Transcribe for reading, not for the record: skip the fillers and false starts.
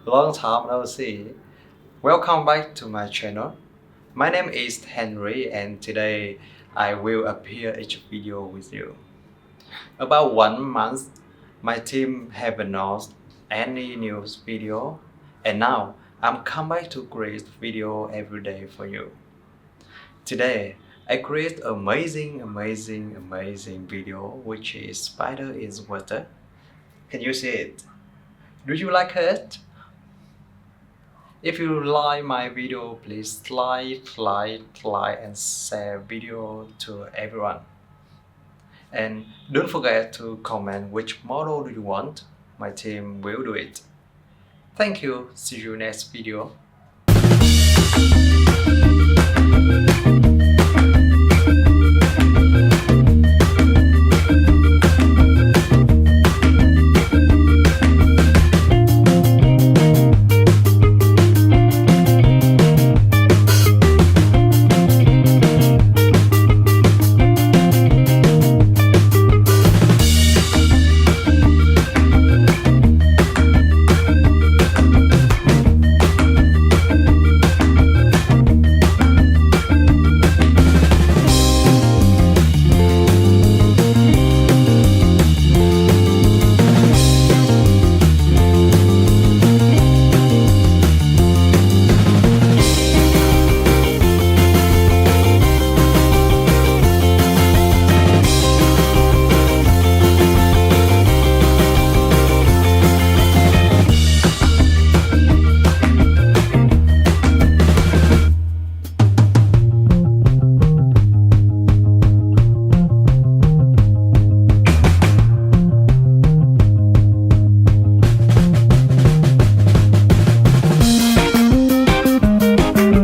Long time no see. Welcome back to my channel. My name is Henry and today I will appear each video with you. About 1 month, my team haven't announced any news video and now I'm come back to create video every day for you. Today, I create amazing video which is spider in water. Can you see it? Do you like it? If you like my video, please like and share video to everyone. And don't forget to comment which model do you want. My team will do it. Thank you. See you next video.